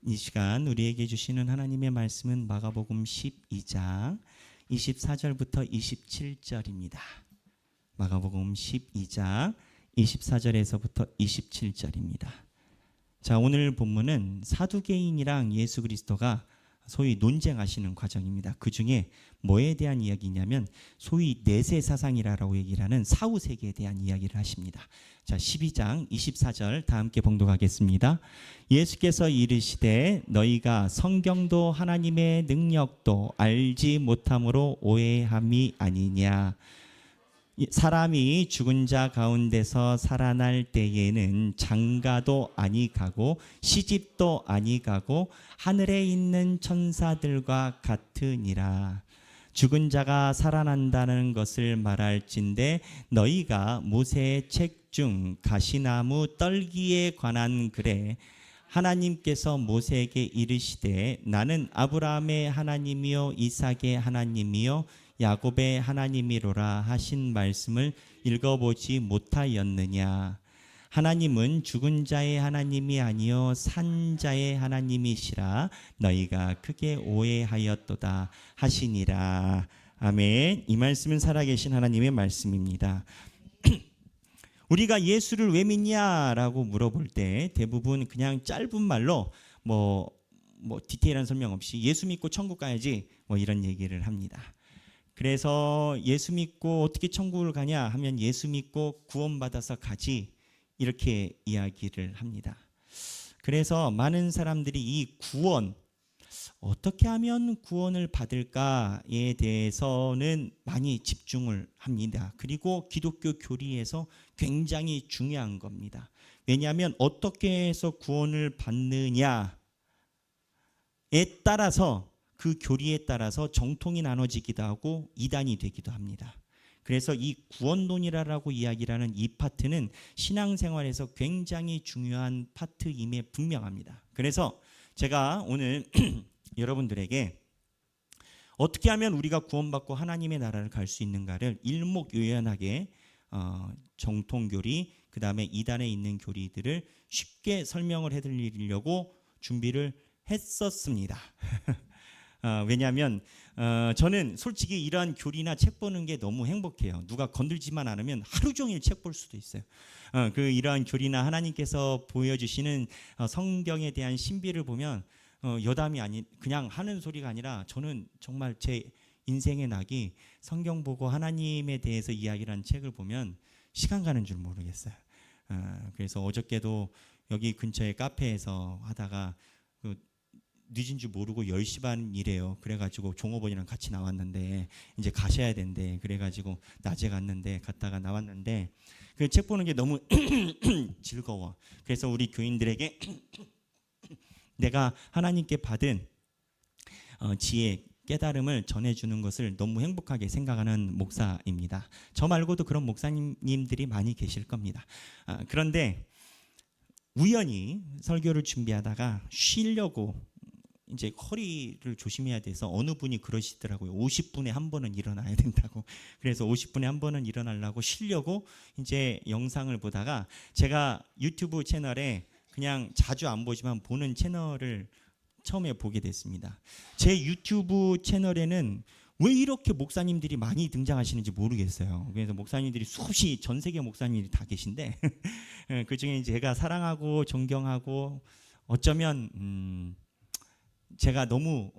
이 시간 우리에게 주시는 하나님의 말씀은 마가복음 12장 24절부터 27절입니다. 마가복음 12장 24절에서부터 27절입니다. 자, 오늘 본문은 사두개인이랑 예수 그리스도가 소위 논쟁하시는 과정입니다. 그 중에 뭐에 대한 이야기냐면 소위 내세 사상이라고 얘기를 하는 사후세계에 대한 이야기를 하십니다. 자, 12장 24절 다 함께 봉독하겠습니다. 예수께서 이르시되 너희가 성경도 하나님의 능력도 알지 못함으로 오해함이 아니냐. 사람이 죽은 자 가운데서 살아날 때에는 장가도 아니가고 시집도 아니가고 하늘에 있는 천사들과 같으니라. 죽은 자가 살아난다는 것을 말할진대 너희가 모세의 책 중 가시나무 떨기에 관한 글에 하나님께서 모세에게 이르시되 나는 아브라함의 하나님이요 이삭의 하나님이요 야곱의 하나님이로라 하신 말씀을 읽어보지 못하였느냐. 하나님은 죽은 자의 하나님이 아니요 산 자의 하나님이시라 너희가 크게 오해하였도다 하시니라. 아멘. 이 말씀은 살아계신 하나님의 말씀입니다. 우리가 예수를 왜 믿냐라고 물어볼 때 대부분 그냥 짧은 말로 뭐 디테일한 설명 없이 예수 믿고 천국 가야지 뭐 이런 얘기를 합니다. 그래서 예수 믿고 어떻게 천국을 가냐 하면 예수 믿고 구원받아서 가지 이렇게 이야기를 합니다. 그래서 많은 사람들이 이 구원 어떻게 하면 구원을 받을까에 대해서는 많이 집중을 합니다. 그리고 기독교 교리에서 굉장히 중요한 겁니다. 왜냐하면 어떻게 해서 구원을 받느냐에 따라서 그 교리에 따라서 정통이 나눠지기도 하고 이단이 되기도 합니다. 그래서 이 구원론이라고 이야기하는 이 파트는 신앙생활에서 굉장히 중요한 파트임에 분명합니다. 그래서 제가 오늘 여러분들에게 어떻게 하면 우리가 구원받고 하나님의 나라를 갈 수 있는가를 일목요연하게 정통교리 그 다음에 이단에 있는 교리들을 쉽게 설명을 해드리려고 준비를 했었습니다. 왜냐하면 저는 솔직히 이러한 교리나 책 보는 게 너무 행복해요. 누가 건들지만 않으면 하루 종일 책 볼 수도 있어요. 이러한 교리나 하나님께서 보여주시는 성경에 대한 신비를 보면 여담이 아닌 그냥 하는 소리가 아니라 저는 정말 제 인생의 낙이 성경 보고 하나님에 대해서 이야기를 한 책을 보면 시간 가는 줄 모르겠어요. 그래서 어저께도 여기 근처에 카페에서 하다가 늦은 줄 모르고 10시 반이래요. 그래가지고 종업원이랑 같이 나왔는데 이제 가셔야 된대. 그래가지고 낮에 갔다가 나왔는데 그 책 보는 게 너무 즐거워. 그래서 우리 교인들에게 내가 하나님께 받은 지혜, 깨달음을 전해주는 것을 너무 행복하게 생각하는 목사입니다. 저 말고도 그런 목사님들이 많이 계실 겁니다. 그런데 우연히 설교를 준비하다가 쉬려고 이제 허리를 조심해야 돼서 어느 분이 그러시더라고요. 50분에 한 번은 일어나야 된다고. 그래서 50분에 한 번은 일어나려고 쉬려고 이제 영상을 보다가 제가 유튜브 채널에 그냥 자주 안 보지만 보는 채널을 처음에 보게 됐습니다. 제 유튜브 채널에는 왜 이렇게 목사님들이 많이 등장하시는지 모르겠어요. 그래서 목사님들이 수없이 전 세계 목사님들이 다 계신데 그중에 제가 사랑하고 존경하고 어쩌면 제가 너무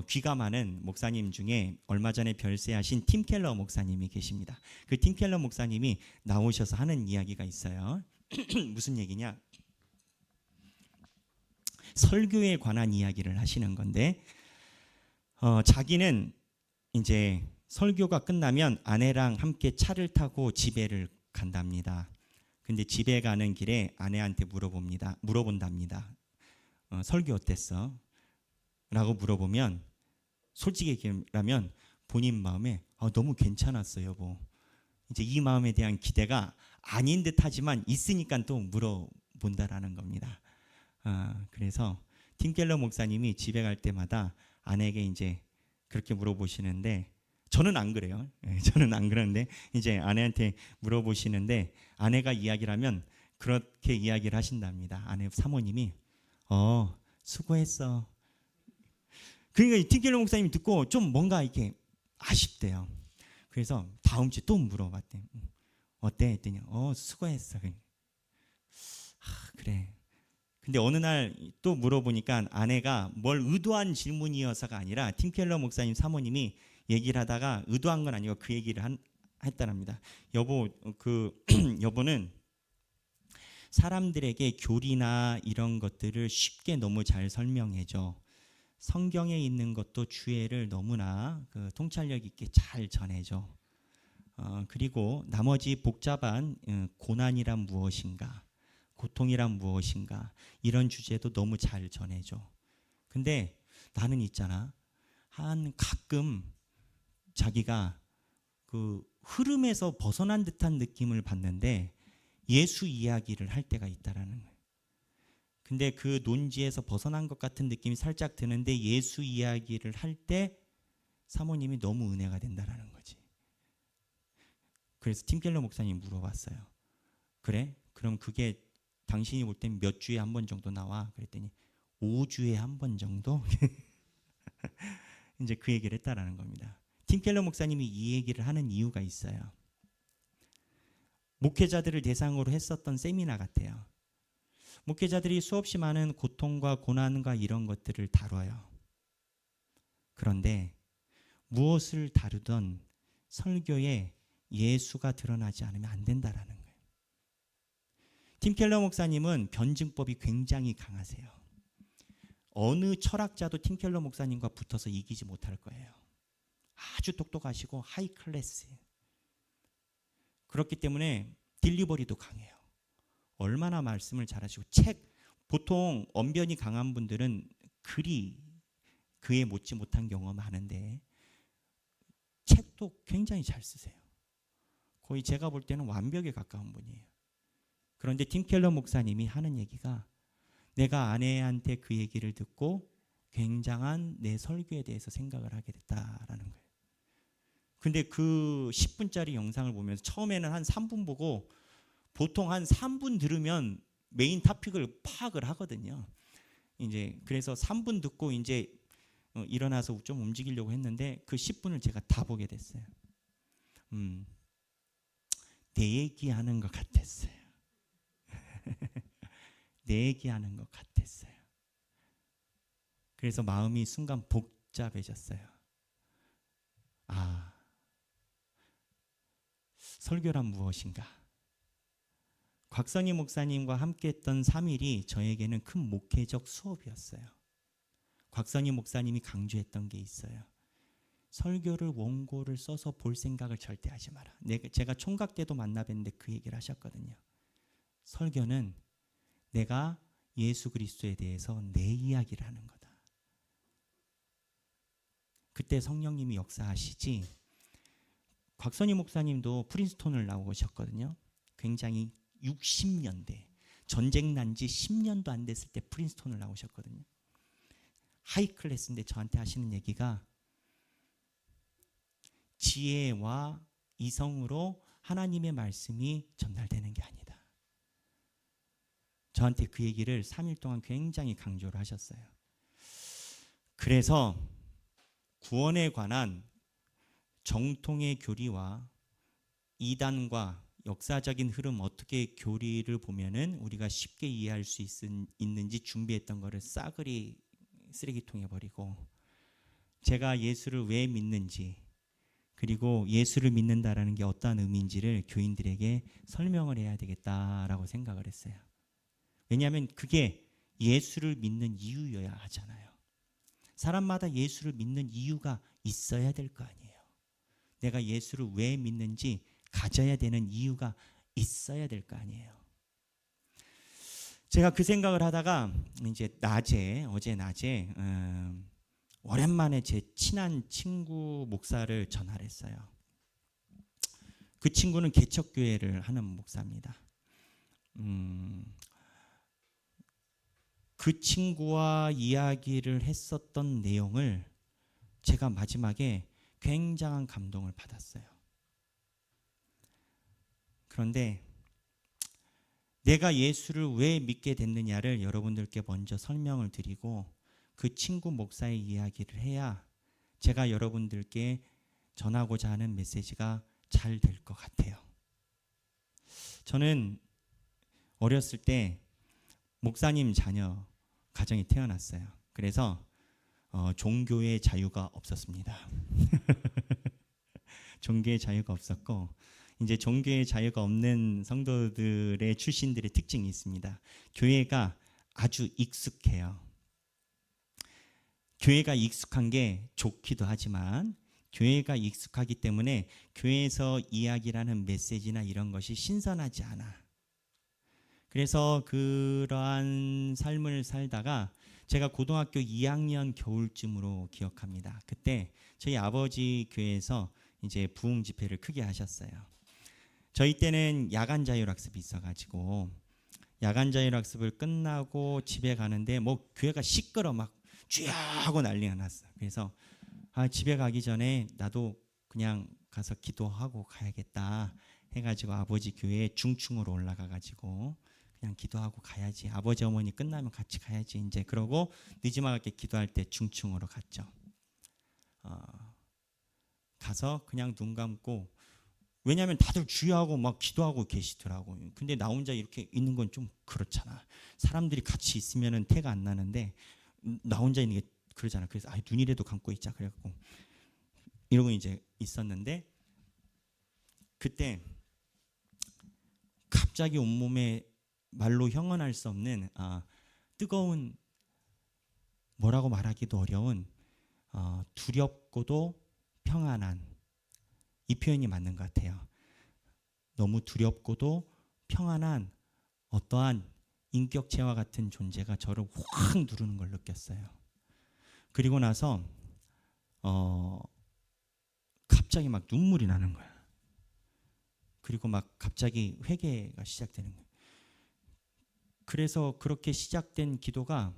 귀가 많은 목사님 중에 얼마 전에 별세하신 팀 켈러 목사님이 계십니다. 그 팀 켈러 목사님이 나오셔서 하는 이야기가 있어요. 무슨 얘기냐? 설교에 관한 이야기를 하시는 건데 자기는 이제 설교가 끝나면 아내랑 함께 차를 타고 집에를 간답니다. 근데 집에 가는 길에 아내한테 물어본답니다. 설교 어땠어? 라고 물어보면 솔직히 얘기하면 본인 마음에 너무 괜찮았어요, 여보. 이제 이 마음에 대한 기대가 아닌 듯하지만 있으니까 또 물어본다라는 겁니다. 그래서 팀 켈러 목사님이 집에 갈 때마다 아내에게 이제 그렇게 물어보시는데 저는 안 그래요. 저는 안 그러는데 이제 아내한테 물어보시는데 아내가 이야기를 하면 그렇게 이야기를 하신답니다. 아내 사모님이 수고했어. 그러니까 팀켈러 목사님이 듣고 좀 뭔가 이렇게 아쉽대요. 그래서 다음 주에 또 물어봤대. 어때? 했더니 수고했어. 그래. 근데 어느 날 또 물어보니까 아내가 뭘 의도한 질문이어서가 아니라 팀켈러 목사님 사모님이 얘기를 하다가 의도한 건 아니고 그 얘기를 했다랍니다. 여보, 여보는 사람들에게 교리나 이런 것들을 쉽게 너무 잘 설명해줘. 성경에 있는 것도 주의를 너무나 통찰력 있게 잘 전해줘. 그리고 나머지 복잡한 고난이란 무엇인가, 고통이란 무엇인가 이런 주제도 너무 잘 전해줘. 근데 나는 있잖아, 한 가끔 자기가 그 흐름에서 벗어난 듯한 느낌을 받는데 예수 이야기를 할 때가 있다라는 거예요. 근데 그 논지에서 벗어난 것 같은 느낌이 살짝 드는데 예수 이야기를 할 때 사모님이 너무 은혜가 된다라는 거지. 그래서 팀켈러 목사님 물어봤어요. 그래? 그럼 그게 당신이 볼 땐 몇 주에 한 번 정도 나와? 그랬더니 5주에 한 번 정도? 이제 그 얘기를 했다라는 겁니다. 팀켈러 목사님이 이 얘기를 하는 이유가 있어요. 목회자들을 대상으로 했었던 세미나 같아요. 목회자들이 수없이 많은 고통과 고난과 이런 것들을 다뤄요. 그런데 무엇을 다루던 설교에 예수가 드러나지 않으면 안 된다라는 거예요. 팀켈러 목사님은 변증법이 굉장히 강하세요. 어느 철학자도 팀켈러 목사님과 붙어서 이기지 못할 거예요. 아주 똑똑하시고 하이 클래스예요. 그렇기 때문에 딜리버리도 강해요. 얼마나 말씀을 잘하시고 보통 언변이 강한 분들은 글이 그에 못지 못한 경우가 많은데 책도 굉장히 잘 쓰세요. 거의 제가 볼 때는 완벽에 가까운 분이에요. 그런데 팀켈러 목사님이 하는 얘기가 내가 아내한테 그 얘기를 듣고 굉장한 내 설교에 대해서 생각을 하게 됐다라는 거예요. 근데 그 10분짜리 영상을 보면서 처음에는 한 3분 보고 보통 한 3분 들으면 메인 토픽을 파악을 하거든요. 이제 그래서 3분 듣고 이제 일어나서 좀 움직이려고 했는데 그 10분을 제가 다 보게 됐어요. 내 얘기하는 것 같았어요. 내 얘기하는 것 같았어요. 그래서 마음이 순간 복잡해졌어요. 설교란 무엇인가? 곽선희 목사님과 함께했던 3일이 저에게는 큰 목회적 수업이었어요. 곽선희 목사님이 강조했던 게 있어요. 설교를 원고를 써서 볼 생각을 절대 하지 마라. 제가 총각 때도 만나 뵀는데 그 얘기를 하셨거든요. 설교는 내가 예수 그리스도에 대해서 내 이야기를 하는 거다. 그때 성령님이 역사하시지. 곽선희 목사님도 프린스톤을 나오셨거든요. 굉장히 60년대 전쟁 난 지 10년도 안 됐을 때 프린스톤을 나오셨거든요. 하이 클래스인데 저한테 하시는 얘기가 지혜와 이성으로 하나님의 말씀이 전달되는 게 아니다. 저한테 그 얘기를 3일 동안 굉장히 강조를 하셨어요. 그래서 구원에 관한 정통의 교리와 이단과 역사적인 흐름 어떻게 교리를 보면은 우리가 쉽게 이해할 수 있는지 준비했던 거를 싸그리 쓰레기통에 버리고 제가 예수를 왜 믿는지 그리고 예수를 믿는다라는 게 어떠한 의미인지를 교인들에게 설명을 해야 되겠다라고 생각을 했어요. 왜냐하면 그게 예수를 믿는 이유여야 하잖아요. 사람마다 예수를 믿는 이유가 있어야 될 거 아니에요. 내가 예수를 왜 믿는지 가져야 되는 이유가 있어야 될 거 아니에요. 제가 그 생각을 하다가 이제 어제 낮에 오랜만에 제 친한 친구 목사를 전화를 했어요. 그 친구는 개척교회를 하는 목사입니다. 그 친구와 이야기를 했었던 내용을 제가 마지막에 굉장한 감동을 받았어요. 그런데 내가 예수를 왜 믿게 됐느냐를 여러분들께 먼저 설명을 드리고 그 친구 목사의 이야기를 해야 제가 여러분들께 전하고자 하는 메시지가 잘 될 것 같아요. 저는 어렸을 때 목사님 자녀 가정이 태어났어요. 그래서 종교의 자유가 없었습니다. 종교의 자유가 없었고, 이제 종교의 자유가 없는 성도들의 출신들의 특징이 있습니다. 교회가 아주 익숙해요. 교회가 익숙한 게 좋기도 하지만 교회가 익숙하기 때문에 교회에서 이야기라는 메시지나 이런 것이 신선하지 않아. 그래서 그러한 삶을 살다가 제가 고등학교 2학년 겨울쯤으로 기억합니다. 그때 저희 아버지 교회에서 이제 부흥 집회를 크게 하셨어요. 저희 때는 야간 자율학습이 있어가지고 야간 자율학습을 끝나고 집에 가는데 뭐 교회가 시끄러 막 쥐야 하고 난리가 났어. 그래서 집에 가기 전에 나도 그냥 가서 기도하고 가야겠다 해가지고 아버지 교회 중층으로 올라가가지고 그냥 기도하고 가야지. 아버지 어머니 끝나면 같이 가야지. 이제 그러고 늦지막하게 기도할 때 중층으로 갔죠. 가서 그냥 눈 감고, 왜냐하면 다들 주의하고 막 기도하고 계시더라고. 근데 나 혼자 이렇게 있는 건 좀 그렇잖아. 사람들이 같이 있으면은 태가 안 나는데 나 혼자 있는 게 그러잖아. 그래서 눈이라도 감고 있자 그래갖고 이러고 이제 있었는데, 그때 갑자기 온몸에 말로 형언할 수 없는 뜨거운, 뭐라고 말하기도 어려운 두렵고도 평안한, 이 표현이 맞는 것 같아요. 너무 두렵고도 평안한 어떠한 인격체와 같은 존재가 저를 확 누르는 걸 느꼈어요. 그리고 나서 갑자기 막 눈물이 나는 거야. 그리고 막 갑자기 회개가 시작되는 거야. 그래서 그렇게 시작된 기도가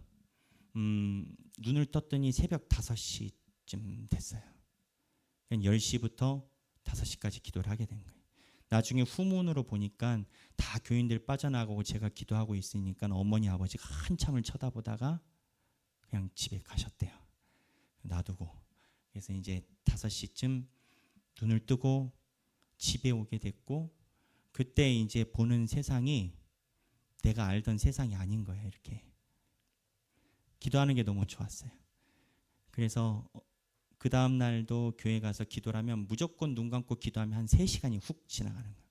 눈을 떴더니 새벽 5시쯤 됐어요. 10시부터 5시까지 기도를 하게 된 거예요. 나중에 후문으로 보니까 다 교인들 빠져나가고 제가 기도하고 있으니까 어머니 아버지가 한참을 쳐다보다가 그냥 집에 가셨대요. 놔두고. 그래서 이제 5시쯤 눈을 뜨고 집에 오게 됐고, 그때 이제 보는 세상이 내가 알던 세상이 아닌 거예요. 이렇게 기도하는 게 너무 좋았어요. 그래서 그 다음 날도 교회 가서 기도를 하면 무조건 눈 감고 기도하면 한 3시간이 훅 지나가는 거예요.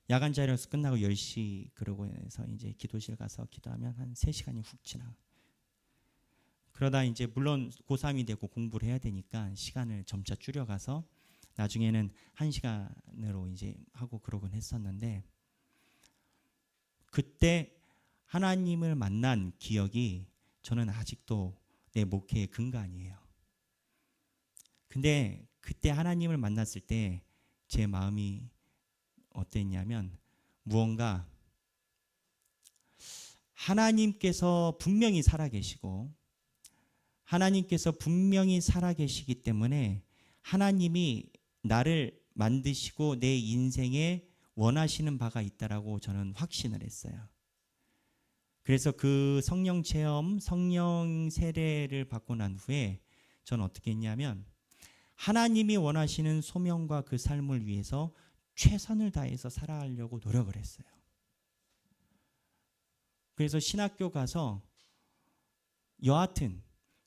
야간 자율학습 끝나고 10시 그러고 해서 이제 기도실 가서 기도하면 한 3시간이 훅 지나가. 그러다 이제 물론 고3이 되고 공부를 해야 되니까 시간을 점차 줄여가서 나중에는 1시간으로 이제 하고 그러곤 했었는데, 그때 하나님을 만난 기억이 저는 아직도 내 목회의 근간이에요. 근데 그때 하나님을 만났을 때 제 마음이 어땠냐면, 무언가 하나님께서 분명히 살아계시고 하나님께서 분명히 살아계시기 때문에 하나님이 나를 만드시고 내 인생에 원하시는 바가 있다라고 저는 확신을 했어요. 그래서 그 성령 체험, 성령 세례를 받고 난 후에 저는 어떻게 했냐면 하나님이 원하시는 소명과 그 삶을 위해서 최선을 다해서 살아가려고 노력을 했어요. 그래서 신학교 가서 여하튼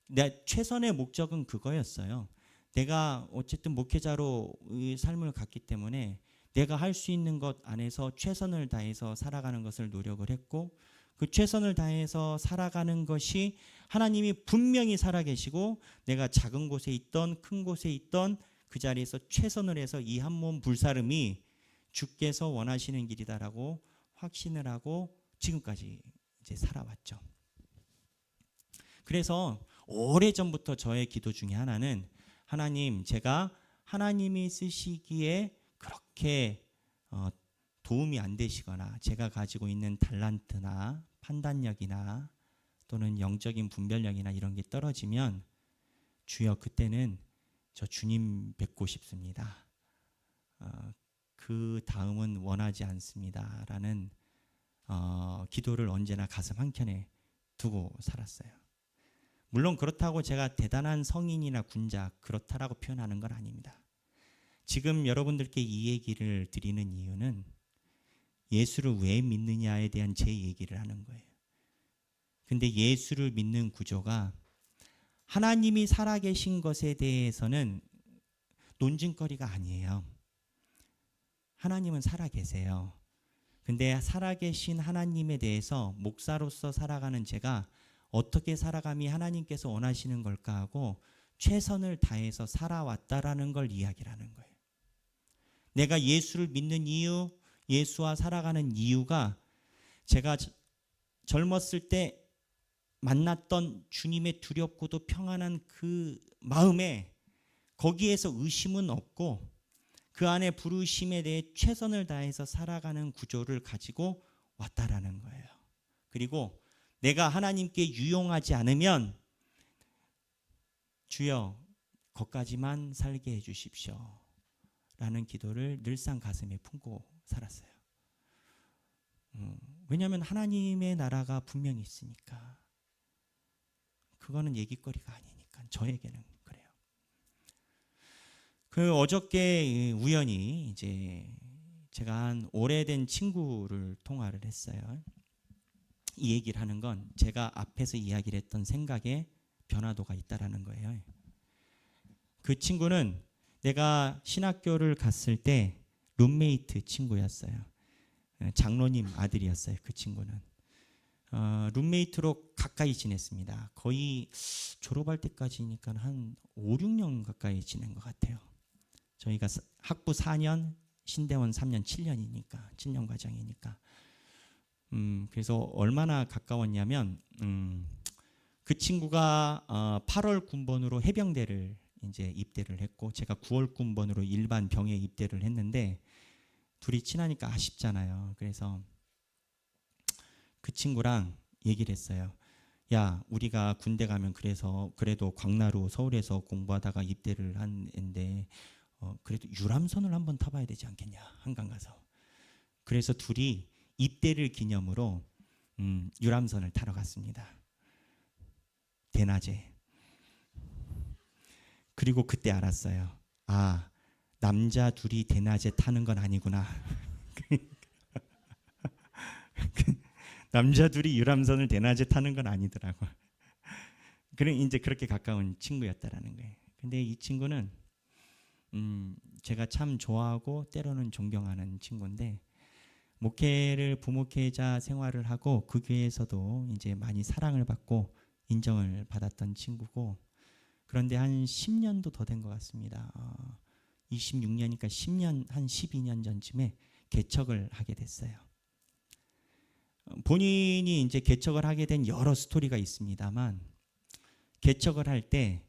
내 최선의 목적은 그거였어요. 내가 어쨌든 목회자로 이 삶을 갖기 때문에 내가 할 수 있는 것 안에서 최선을 다해서 살아가는 것을 노력을 했고, 그 최선을 다해서 살아가는 것이 하나님이 분명히 살아계시고 내가 작은 곳에 있던 큰 곳에 있던 그 자리에서 최선을 해서 이 한 몸 불사름이 주께서 원하시는 길이다라고 확신을 하고 지금까지 이제 살아왔죠. 그래서 오래전부터 저의 기도 중에 하나는, 하나님, 제가 하나님이 쓰시기에 그렇게 도움이 안 되시거나 제가 가지고 있는 달란트나 판단력이나 또는 영적인 분별력이나 이런 게 떨어지면 주여 그때는 저 주님 뵙고 싶습니다. 그 다음은 원하지 않습니다. 라는 기도를 언제나 가슴 한켠에 두고 살았어요. 물론 그렇다고 제가 대단한 성인이나 군자 그렇다라고 표현하는 건 아닙니다. 지금 여러분들께 이 얘기를 드리는 이유는 예수를 왜 믿느냐에 대한 제 얘기를 하는 거예요. 근데 예수를 믿는 구조가 하나님이 살아계신 것에 대해서는 논증거리가 아니에요. 하나님은 살아계세요. 근데 살아계신 하나님에 대해서 목사로서 살아가는 제가 어떻게 살아감이 하나님께서 원하시는 걸까 하고 최선을 다해서 살아왔다라는 걸 이야기를 하는 거예요. 내가 예수를 믿는 이유, 예수와 살아가는 이유가 제가 젊었을 때 만났던 주님의 두렵고도 평안한 그 마음에 거기에서 의심은 없고 그 안에 부르심에 대해 최선을 다해서 살아가는 구조를 가지고 왔다라는 거예요. 그리고 내가 하나님께 유용하지 않으면 주여 거기까지만 살게 해주십시오 라는 기도를 늘상 가슴에 품고 살았어요. 왜냐하면 하나님의 나라가 분명히 있으니까. 그거는 얘기거리가 아니니까 저에게는 그래요. 그 어저께 우연히 이제 제가 한 오래된 친구를 통화를 했어요. 이 얘기를 하는 건 제가 앞에서 이야기를 했던 생각에 변화도가 있다라는 거예요. 그 친구는 내가 신학교를 갔을 때 룸메이트 친구였어요. 장로님 아들이었어요. 그 친구는. 룸메이트로 가까이 지냈습니다. 거의 졸업할 때까지니까 한 5, 6년 가까이 지낸 것 같아요. 저희가 학부 4년, 신대원 3년, 7년이니까 7년 과정이니까. 그래서 얼마나 가까웠냐면 그 친구가 8월 군번으로 해병대를 이제 입대를 했고 제가 9월 군번으로 일반 병에 입대를 했는데 둘이 친하니까 아쉽잖아요. 그래서 그 친구랑 얘기를 했어요. 야, 우리가 군대 가면 그래도 광나루 서울에서 공부하다가 입대를 한 앤데 그래도 유람선을 한번 타봐야 되지 않겠냐, 한강 가서. 그래서 둘이 입대를 기념으로 유람선을 타러 갔습니다. 대낮에. 그리고 그때 알았어요. 아, 남자 둘이 대낮에 타는 건 아니구나. 남자 둘이 유람선을 대낮에 타는 건 아니더라고. 그래 이제 그렇게 가까운 친구였다라는 거예요. 근데 이 친구는 제가 참 좋아하고 때로는 존경하는 친구인데 목회를 부목회자 생활을 하고 그 교회에서도 이제 많이 사랑을 받고 인정을 받았던 친구고 그런데 한 10년도 더 된 것 같습니다. 26년이니까 10년 한 12년 전쯤에 개척을 하게 됐어요. 본인이 이제 개척을 하게 된 여러 스토리가 있습니다만 개척을 할 때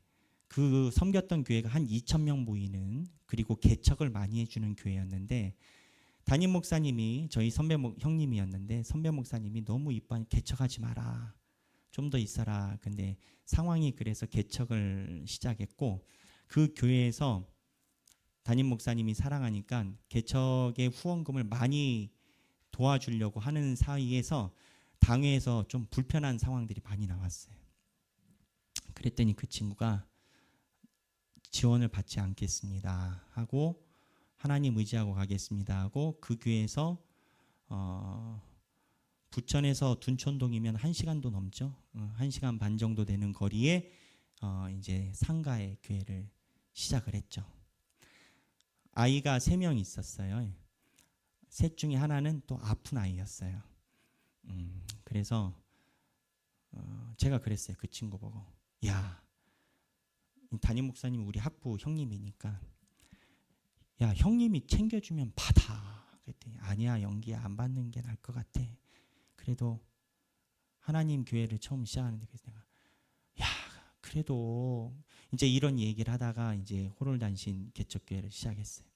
그 섬겼던 교회가 한 2,000명 모이는 그리고 개척을 많이 해주는 교회였는데 담임 목사님이 저희 형님이었는데 선배 목사님이 너무 이뻐하니 개척하지 마라. 좀 더 있어라. 근데 상황이 그래서 개척을 시작했고 그 교회에서 담임 목사님이 사랑하니까 개척의 후원금을 많이 도와주려고 하는 사이에서 당회에서 좀 불편한 상황들이 많이 나왔어요. 그랬더니 그 친구가 지원을 받지 않겠습니다 하고 하나님 의지하고 가겠습니다 하고 그 교회에서 부천에서 둔촌동이면 1시간도 넘죠. 1시간 반 정도 되는 거리에 이제 상가의 교회를 시작을 했죠. 아이가 3명 있었어요. 셋 중에 하나는 또 아픈 아이였어요. 그래서 제가 그랬어요. 그 친구 보고 야, 담임 목사님 우리 학부 형님이니까 야, 형님이 챙겨주면 받아. 그랬더니 아니야, 영기야, 안 받는 게 나을 것 같아. 그래도 하나님 교회를 처음 시작하는데 그래서 내가 야, 그래도 이제 이런 얘기를 하다가 이제 호롤단신 개척교회를 시작했어요.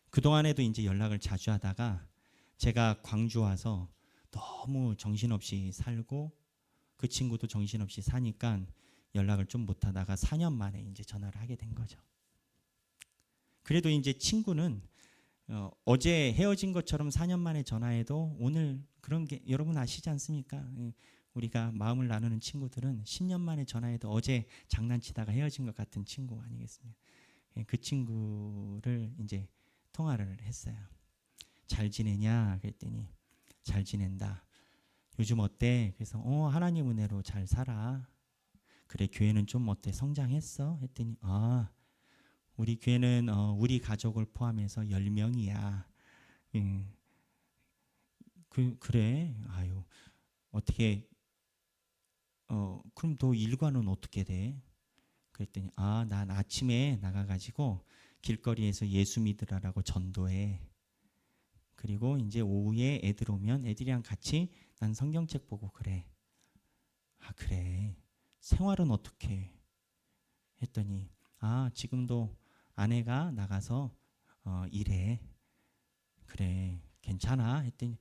그동안에도 이제 연락을 자주 하다가 제가 광주 와서 너무 정신없이 살고 그 친구도 정신없이 사니까 연락을 좀 못하다가 4년 만에 이제 전화를 하게 된 거죠. 그래도 이제 친구는 어제 헤어진 것처럼 4년 만에 전화해도 오늘 그런 게 여러분 아시지 않습니까? 우리가 마음을 나누는 친구들은 10년 만에 전화해도 어제 장난치다가 헤어진 것 같은 친구 아니겠습니까? 그 친구를 이제 통화를 했어요. 잘 지내냐? 그랬더니 잘 지낸다. 요즘 어때? 그래서 하나님 은혜로 잘 살아. 그래, 교회는 좀 어때? 성장했어? 했더니 우리 교회는 우리 가족을 포함해서 10명이야. 그래? 아유, 어떻게 그럼 너 일과는 어떻게 돼? 그랬더니 난 아침에 나가가지고 길거리에서 예수 믿으라고 전도해. 그리고 이제 오후에 애들 오면 애들이랑 같이 난 성경책 보고 그래. 그래. 생활은 어떻게 해? 했더니 지금도 아내가 나가서 일해. 그래. 괜찮아? 했더니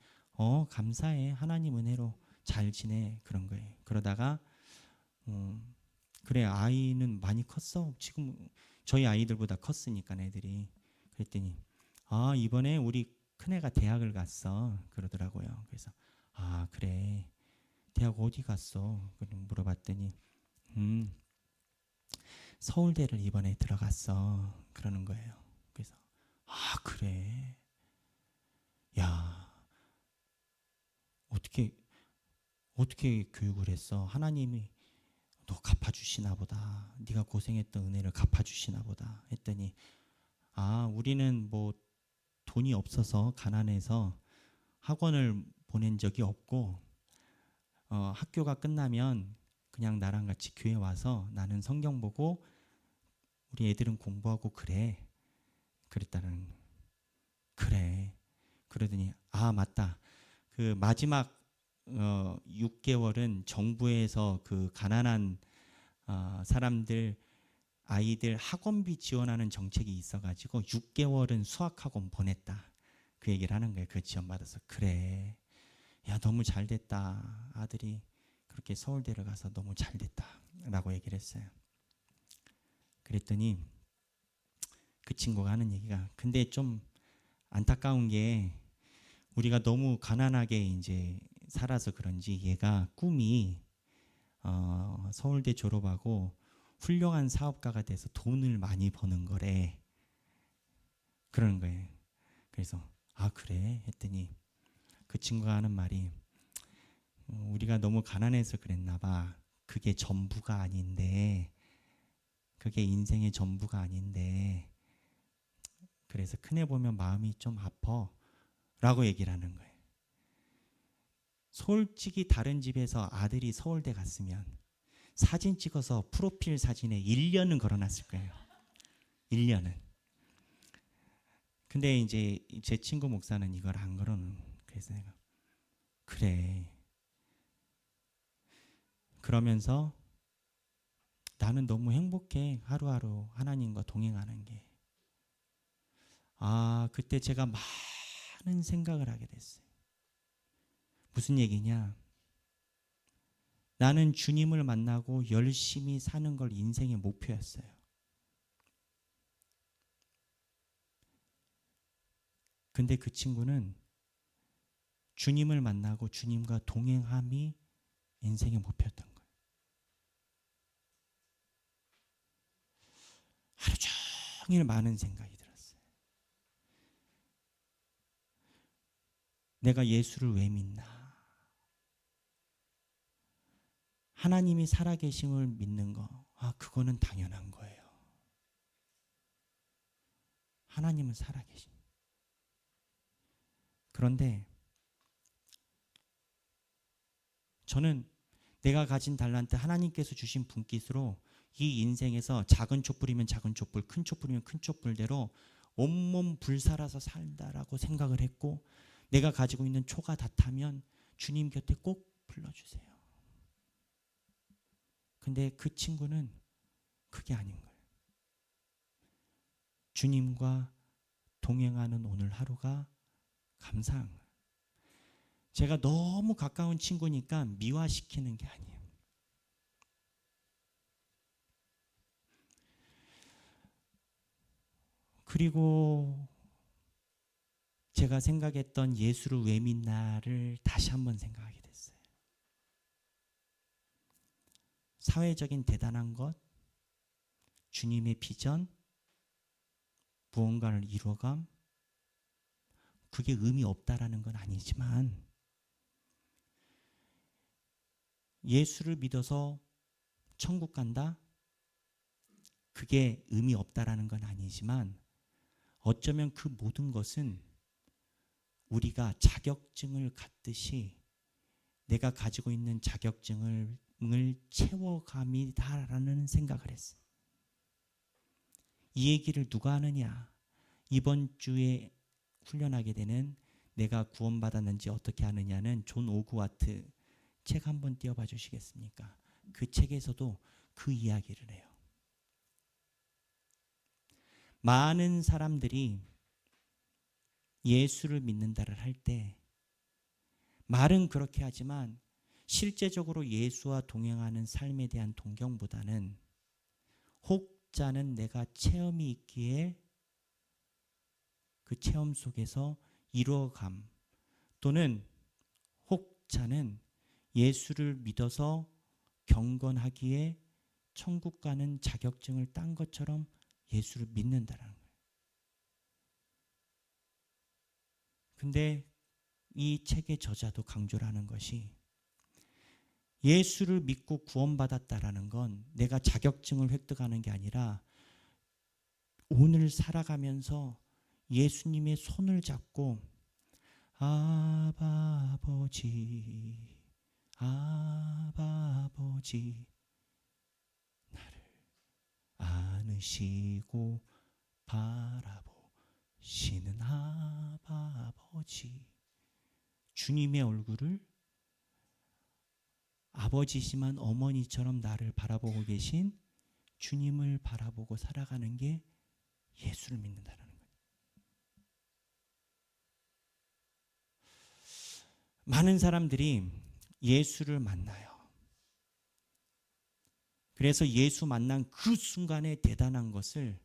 감사해. 하나님 은혜로 잘 지내. 그런 거예요. 그러다가 그래, 아이는 많이 컸어. 지금 저희 아이들보다 컸으니까 애들이. 그랬더니 이번에 우리 큰애가 대학을 갔어. 그러더라고요. 그래서 그래. 대학 어디 갔어? 물어봤더니 서울대를 이번에 들어갔어. 그러는 거예요. 그래서 그래. 야, 어떻게 교육을 했어? 하나님이 너 갚아주시나 보다. 네가 고생했던 은혜를 갚아주시나 보다. 했더니 우리는 뭐 돈이 없어서 가난해서 학원을 보낸 적이 없고 학교가 끝나면 그냥 나랑 같이 교회 와서 나는 성경 보고 우리 애들은 공부하고 그래. 그랬다는. 그래. 그러더니 맞다. 그 마지막 6개월은 정부에서 그 가난한 사람들 아이들 학원비 지원하는 정책이 있어가지고 6개월은 수학학원 보냈다. 그 얘기를 하는 거예요. 그 지원받아서. 그래. 야, 너무 잘 됐다. 아들이 그렇게 서울대를 가서 너무 잘 됐다. 라고 얘기를 했어요. 그랬더니 그 친구가 하는 얘기가 근데 좀 안타까운 게 우리가 너무 가난하게 이제 살아서 그런지 얘가 꿈이 서울대 졸업하고 훌륭한 사업가가 돼서 돈을 많이 버는 거래. 그러는 거예요. 그래서 그래? 했더니 그 친구가 하는 말이 우리가 너무 가난해서 그랬나 봐. 그게 전부가 아닌데 그게 인생의 전부가 아닌데 그래서 큰애 보면 마음이 좀 아파 라고 얘기를 하는 거예요. 솔직히 다른 집에서 아들이 서울대 갔으면 사진 찍어서 프로필 사진에 1년은 걸어놨을 거예요. 1년은. 근데 이제 제 친구 목사는 이걸 안 걸어놓은. 그래서 내가 그래. 그러면서 나는 너무 행복해. 하루하루 하나님과 동행하는 게. 그때 제가 많은 생각을 하게 됐어요. 무슨 얘기냐? 나는 주님을 만나고 열심히 사는 걸 인생의 목표였어요. 근데 그 친구는 주님을 만나고 주님과 동행함이 인생의 목표였던 거예요. 하루 종일 많은 생각이 들었어요. 내가 예수를 왜 믿나? 하나님이 살아계심을 믿는 거, 그거는 당연한 거예요. 하나님은 살아계신. 그런데 저는 내가 가진 달란트 하나님께서 주신 분깃으로 이 인생에서 작은 촛불이면 작은 촛불, 큰 촛불이면 큰 촛불대로 온몸 불살아서 살다라고 생각을 했고 내가 가지고 있는 초가 다 타면 주님 곁에 꼭 불러주세요. 근데 그 친구는 그게 아닌 거예요. 주님과 동행하는 오늘 하루가 감사한 거예요. 제가 너무 가까운 친구니까 미화시키는 게 아니에요. 그리고 제가 생각했던 예수를 왜 믿나를 다시 한번 생각하게 됐어요. 사회적인 대단한 것, 주님의 비전, 무언가를 이루어감, 그게 의미 없다라는 건 아니지만 예수를 믿어서 천국 간다? 그게 의미 없다라는 건 아니지만 어쩌면 그 모든 것은 우리가 자격증을 갖듯이 내가 가지고 있는 자격증을 채워감이다라는 생각을 했어요. 이 얘기를 누가 하느냐? 이번 주에 훈련하게 되는 내가 구원받았는지 어떻게 하느냐는 존 오그와트 책 한번 띄워봐 주시겠습니까? 그 책에서도 그 이야기를 해요. 많은 사람들이 예수를 믿는다를 할 때 말은 그렇게 하지만 실제적으로 예수와 동행하는 삶에 대한 동경보다는 혹자는 내가 체험이 있기에 그 체험 속에서 이루어감, 또는 혹자는 예수를 믿어서 경건하기에 천국 가는 자격증을 딴 것처럼 예수를 믿는다라는 거예요. 근데 이 책의 저자도 강조를 하는 것이 예수를 믿고 구원받았다라는 건 내가 자격증을 획득하는 게 아니라 오늘 살아가면서 예수님의 손을 잡고 아바 아버지, 아바 아버지, 나를 안으시고 바라보시는 아바 아버지, 주님의 얼굴을 아버지시만 어머니처럼 나를 바라보고 계신 주님을 바라보고 살아가는 게 예수를 믿는다는 거예요. 많은 사람들이 예수를 만나요. 그래서 예수 만난 그 순간에 대단한 것을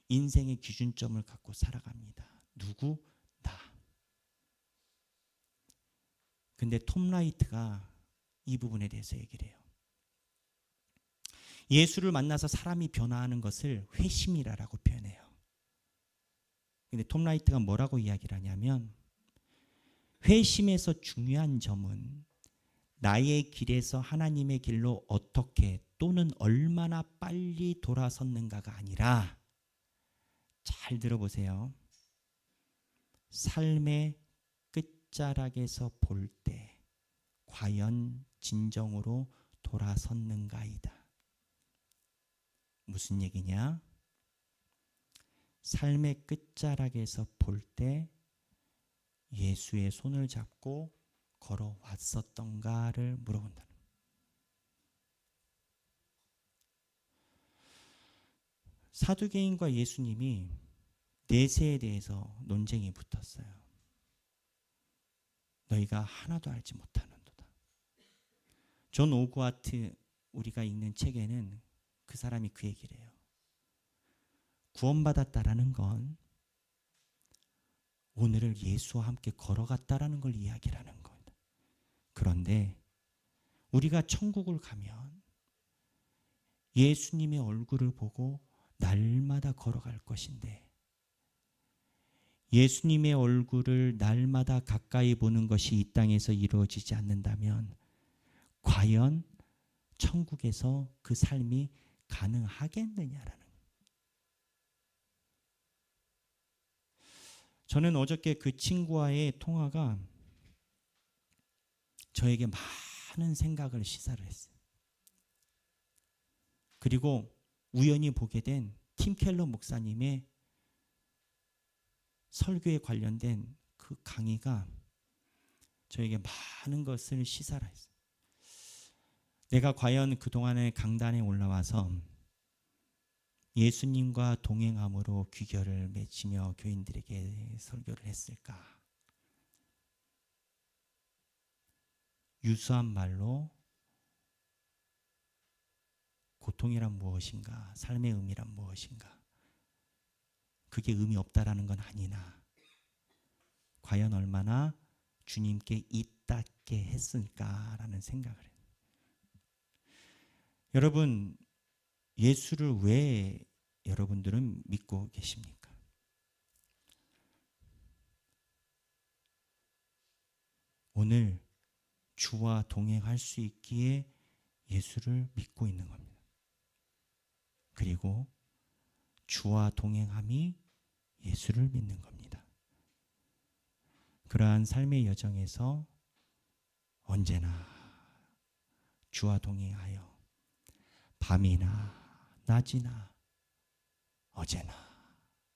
인생의 기준점을 갖고 살아갑니다. 누구? 나. 근데 톰 라이트가 이 부분에 대해서 얘기를 해요. 예수를 만나서 사람이 변화하는 것을 회심이라고 표현해요. 근데 톰 라이트가 뭐라고 이야기를 하냐면 회심에서 중요한 점은 나의 길에서 하나님의 길로 어떻게 또는 얼마나 빨리 돌아섰는가가 아니라, 잘 들어보세요, 삶의 끝자락에서 볼 때 과연 진정으로 돌아섰는가이다. 무슨 얘기냐? 삶의 끝자락에서 볼 때 예수의 손을 잡고 걸어왔었던가를 물어본다는 거예요. 사두개인과 예수님이 내세에 대해서 논쟁이 붙었어요. 너희가 하나도 알지 못하는도다. 존 오그와트 우리가 읽는 책에는 그 사람이 그 얘기를 해요. 구원받았다라는 건 오늘을 예수와 함께 걸어갔다라는 걸 이야기를 하는 겁니다. 그런데 우리가 천국을 가면 예수님의 얼굴을 보고 날마다 걸어갈 것인데, 예수님의 얼굴을 날마다 가까이 보는 것이 이 땅에서 이루어지지 않는다면 과연 천국에서 그 삶이 가능하겠느냐라는 거예요. 저는 어저께 그 친구와의 통화가 저에게 많은 생각을 시사를 했어요. 그리고 우연히 보게 된 팀 켈러 목사님의 설교에 관련된 그 강의가 저에게 많은 것을 시사를 했어요. 내가 과연 그동안의 강단에 올라와서 예수님과 동행함으로 귀결을 맺히며 교인들에게 설교를 했을까? 유수한 말로 고통이란 무엇인가? 삶의 의미란 무엇인가? 그게 의미 없다라는 건 아니나, 과연 얼마나 주님께 입닿게 했을까라는 생각을 해요. 여러분, 예수를 왜 여러분들은 믿고 계십니까? 오늘 주와 동행할 수 있기에 예수를 믿고 있는 겁니다. 그리고 주와 동행함이 예수를 믿는 겁니다. 그러한 삶의 여정에서 언제나 주와 동행하여 밤이나 낮이나 어제나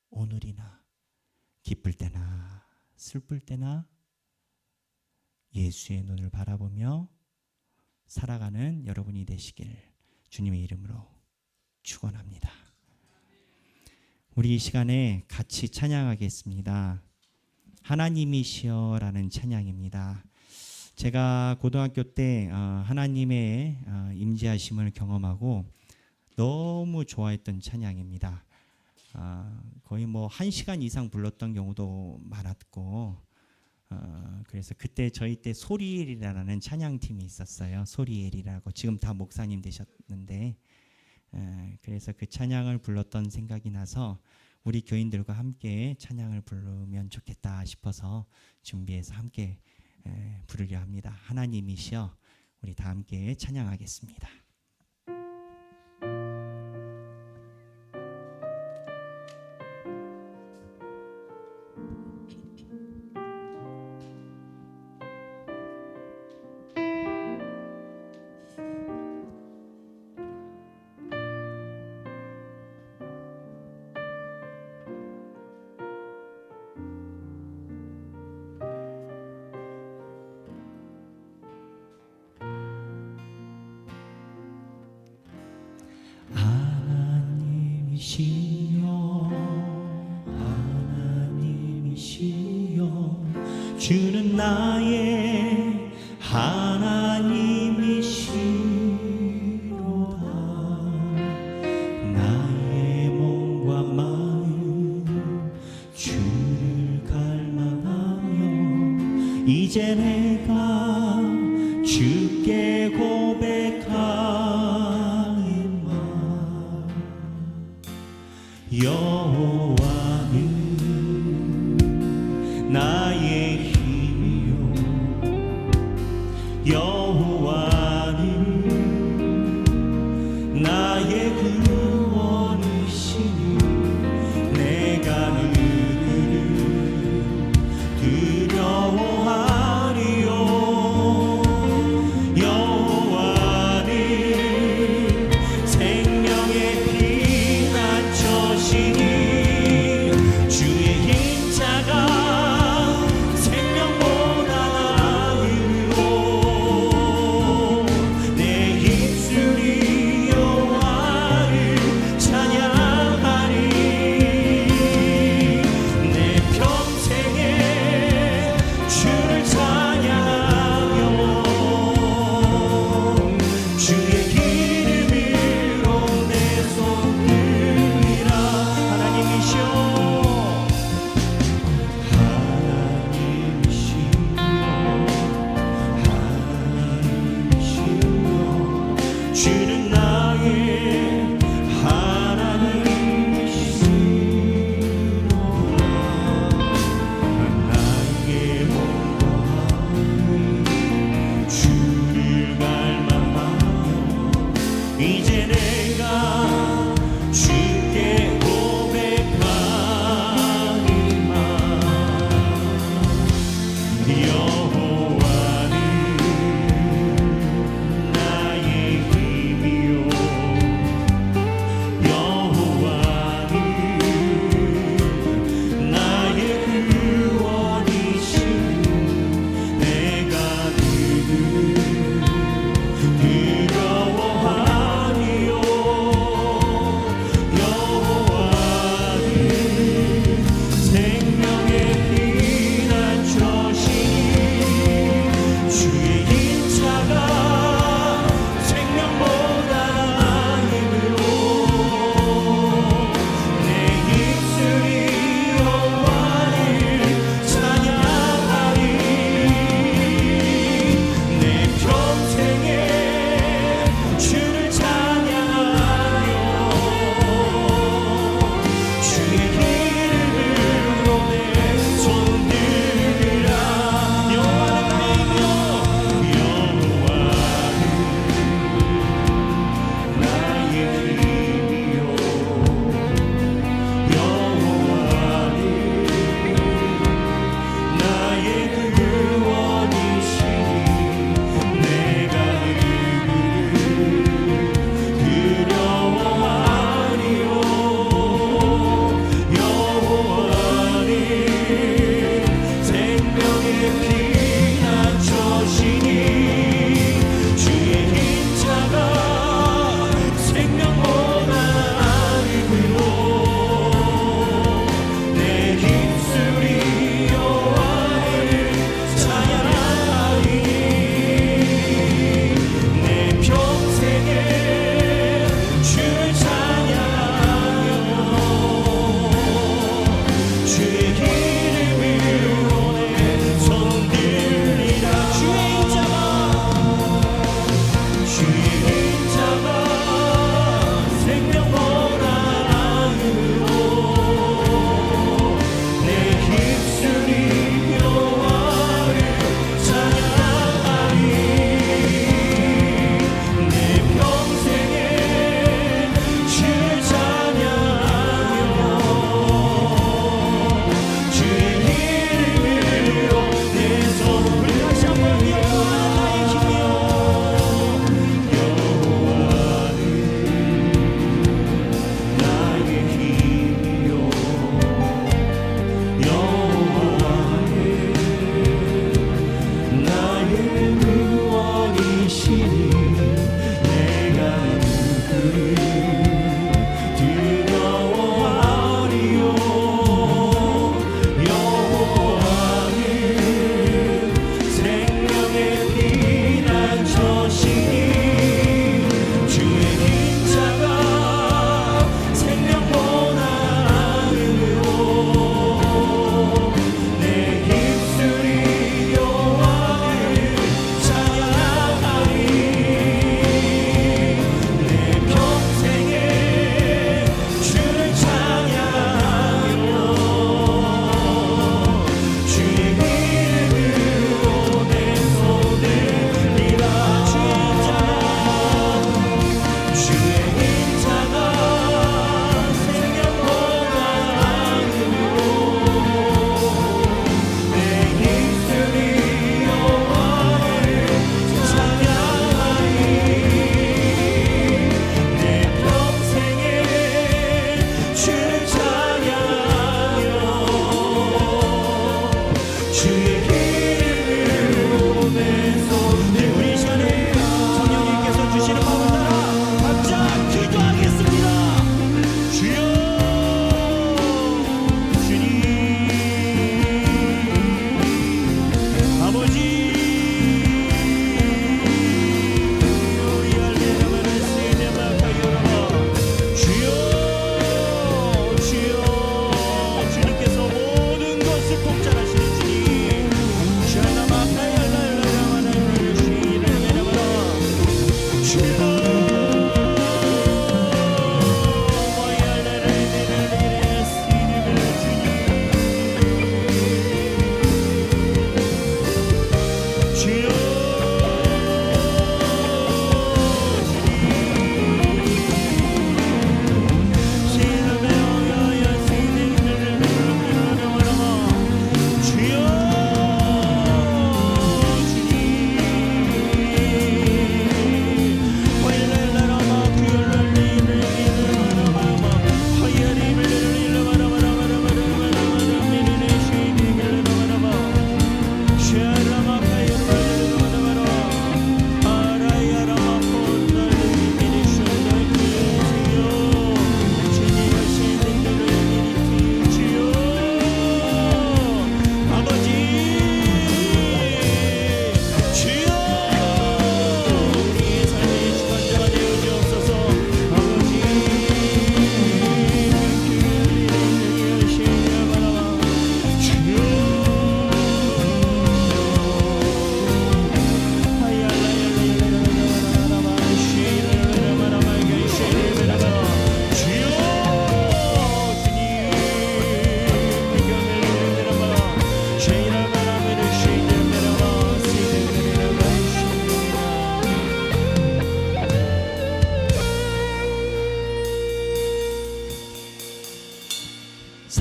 오늘이나 기쁠 때나 슬플 때나 예수의 눈을 바라보며 살아가는 여러분이 되시길 주님의 이름으로 축원합니다. 우리 이 시간에 같이 찬양하겠습니다. 하나님이시여라는 찬양입니다. 제가 고등학교 때 하나님의 임재하심을 경험하고 너무 좋아했던 찬양입니다. 거의 뭐 1시간 이상 불렀던 경우도 많았고, 그래서 그때 저희 때 소리엘이라는 찬양팀이 있었어요. 소리엘이라고. 지금 다 목사님 되셨는데, 그래서 그 찬양을 불렀던 생각이 나서 우리 교인들과 함께 찬양을 부르면 좋겠다 싶어서 준비해서 함께 부르려 합니다. 하나님이시여, 우리 다 함께 찬양하겠습니다. 하나님이시여 주는 나의 하나님이시로다. 나의 몸과 마음 주를 갈망하며 이제 내가 주께 고백하리마. 여호와는 나의 힘이요 여호와는 나의 구원이시니 내가 그를 두려워하리요. 여호와는 생명의 피난처시니 주의 인자가 생명보다 나으로 내 입술이 여호와를 찬양하리. 내 평생에 주를 찬양하며 주의 기름으로 내 손 들리라. 하나님이시여 주는 나의 하나님이시로다. 나의 몸과 마음 주를 갈망하며 이제 내가 주께 고백하리마. 여호와는 나의 힘이요 여호와는 나의 구원이시니 내가 그를 두려워하리요.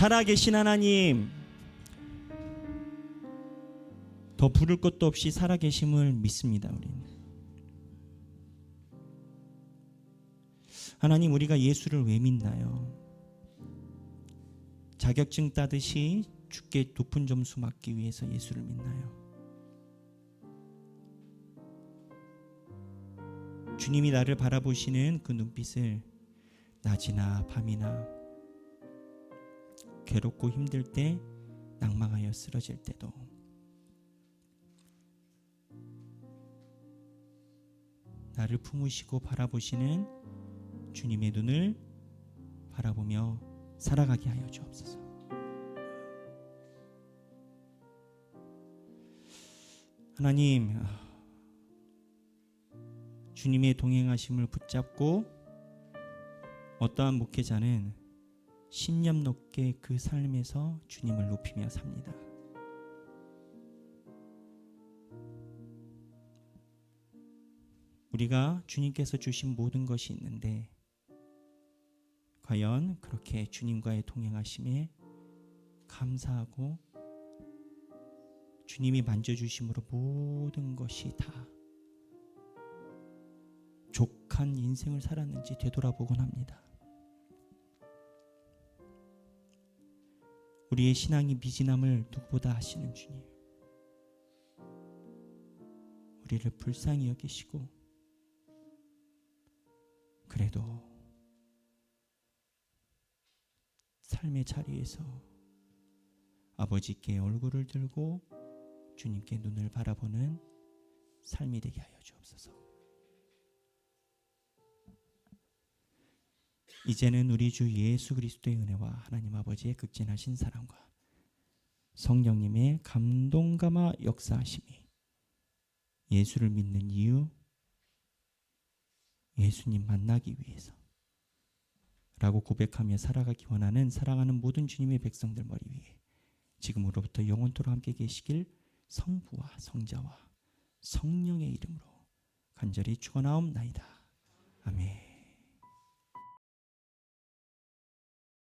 살아계신 하나님, 더 부를 것도 없이 살아계심을 믿습니다. 우리는 하나님, 우리가 예수를 왜 믿나요? 자격증 따듯이 주께 높은 점수 맞기 위해서 예수를 믿나요? 주님이 나를 바라보시는 그 눈빛을 낮이나 밤이나 괴롭고 힘들 때, 낭망하여 쓰러질 때도 나를 품으시고 바라보시는 주님의 눈을 바라보며 살아가게 하여 주옵소서. 하나님, 주님의 동행하심을 붙잡고 어떠한 목회자는 10년 넘게 그 삶에서 주님을 높이며 삽니다. 우리가 주님께서 주신 모든 것이 있는데 과연 그렇게 주님과의 동행하심에 감사하고 주님이 만져주심으로 모든 것이 다 족한 인생을 살았는지 되돌아보곤 합니다. 우리의 신앙이 미진함을 누구보다 아시는 주님, 우리를 불쌍히 여기시고 그래도 삶의 자리에서 아버지께 얼굴을 들고 주님께 눈을 바라보는 삶이 되게 하여 주옵소서. 이제는 우리 주 예수 그리스도의 은혜와 하나님 아버지의 극진하신 사랑과 성령님의 감동감화 역사하심이, 예수를 믿는 이유, 예수님 만나기 위해서 라고 고백하며 살아가기 원하는 사랑하는 모든 주님의 백성들 머리 위에 지금으로부터 영원토록 함께 계시길 성부와 성자와 성령의 이름으로 간절히 축원하옵나이다. 아멘.